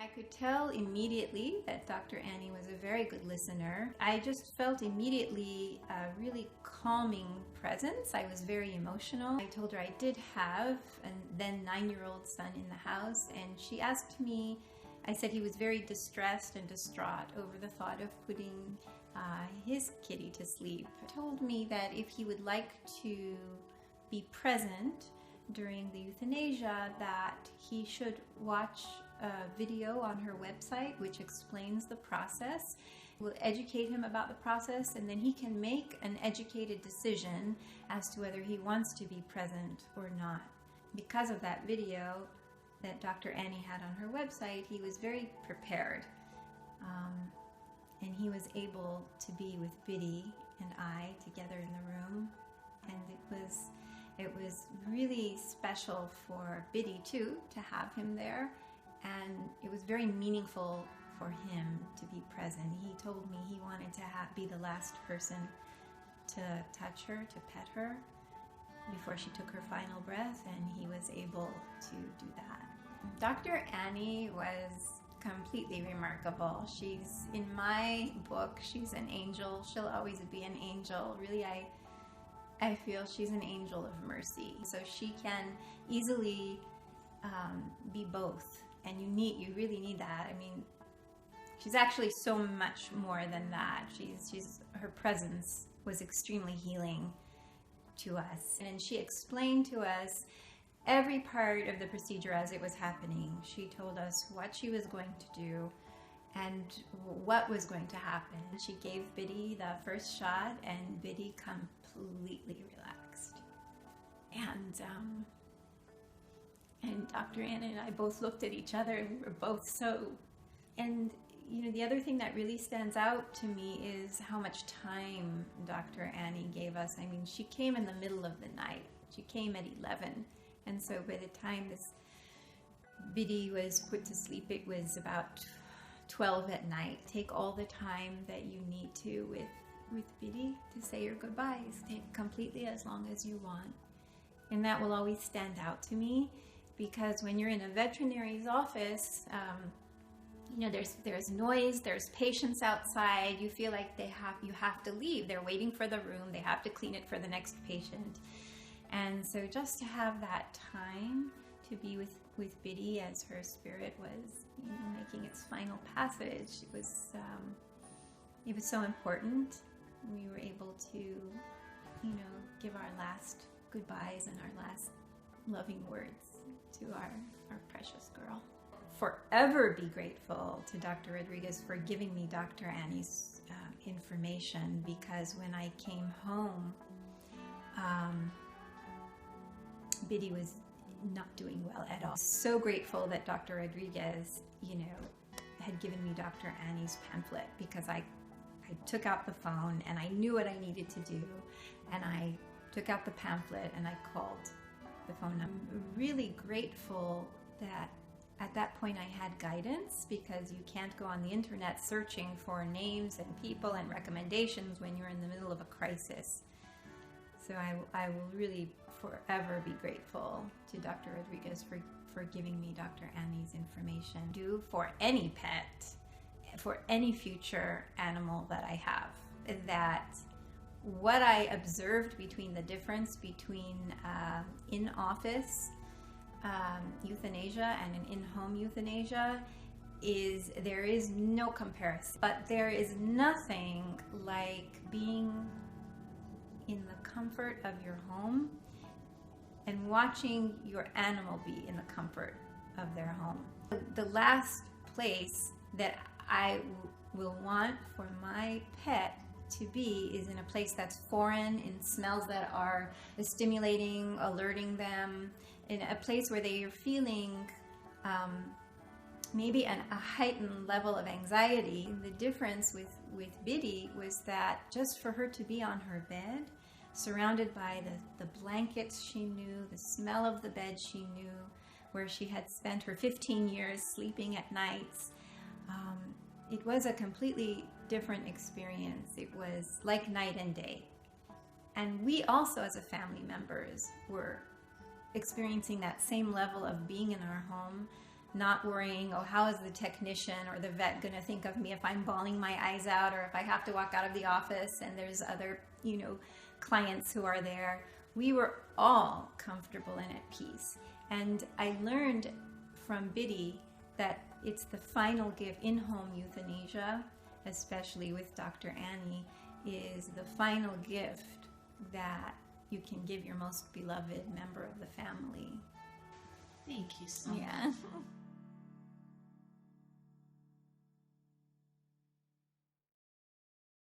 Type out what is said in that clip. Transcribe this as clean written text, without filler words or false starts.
I could tell immediately that Dr. Annie was a very good listener. I just felt immediately a really calming presence. I was very emotional. I told her I did have a then 9-year-old son in the house, and she asked me, I said he was very distressed and distraught over the thought of putting his kitty to sleep. He told me that if he would like to be present during the euthanasia, that he should watch a video on her website which explains the process. We'll educate him about the process, and then he can make an educated decision as to whether he wants to be present or not. Because of that video that Dr. Annie had on her website, he was very prepared, and he was able to be with Biddy and I together in the room, and it was really special for Biddy too to have him there, and it was very meaningful for him to be present. He told me he wanted to be the last person to touch her, to pet her before she took her final breath, and he was able to do that. Dr. Annie was completely remarkable. She's, in my book, she's an angel. She'll always be an angel. Really, I feel she's an angel of mercy. So she can easily be both, and you really need that. I mean, she's actually so much more than that. Her presence was extremely healing to us, and she explained to us every part of the procedure as it was happening. She told us what she was going to do and what was going to happen. She gave Biddy the first shot, and Biddy completely relaxed. And Dr. Anna and I both looked at each other, and we were both so. And you know, the other thing that really stands out to me is how much time Dr. Annie gave us. I mean, she came in the middle of the night. She came at 11. And so by the time this Biddy was put to sleep, it was about 12 at night. Take all the time that you need to with Biddy to say your goodbyes. Take completely as long as you want. And that will always stand out to me, because when you're in a veterinary's office, you know, there's noise, there's patients outside. You feel like you have to leave. They're waiting for the room. They have to clean it for the next patient. And so just to have that time to be with Biddy as her spirit was, you know, making its final passage, it was so important. We were able to, you know, give our last goodbyes and our last loving words to our precious girl. Forever be grateful to Dr. Rodriguez for giving me Dr. Annie's information, because when I came home, Biddy was not doing well at all. So grateful that Dr. Rodriguez, you know, had given me Dr. Annie's pamphlet, because I took out the phone and I knew what I needed to do, and I took out the pamphlet and I called the phone number. I'm really grateful that at that point I had guidance, because you can't go on the internet searching for names and people and recommendations when you're in the middle of a crisis. So I will really forever be grateful to Dr. Rodriguez for giving me Dr. Annie's information. Do for any pet, for any future animal that I have, that what I observed between the difference between in-office euthanasia and an in-home euthanasia is there is no comparison. But there is nothing like being in the comfort of your home and watching your animal be in the comfort of their home. The last place that I will want for my pet to be is in a place that's foreign, in smells that are stimulating, alerting them, in a place where they are feeling maybe a heightened level of anxiety. The difference with Biddy was that just for her to be on her bed, surrounded by the blankets she knew, the smell of the bed she knew, where she had spent her 15 years sleeping at nights, it was a completely different experience. It was like night and day. And we also, as a family members, were experiencing that same level of being in our home, not worrying, oh, how is the technician or the vet going to think of me if I'm bawling my eyes out, or if I have to walk out of the office and there's other, clients who are there. We were all comfortable and at peace. And I learned from Biddy that it's the final gift. In-home euthanasia, especially with Dr. Annie, is the final gift that you can give your most beloved member of the family. Thank you so much. Yeah.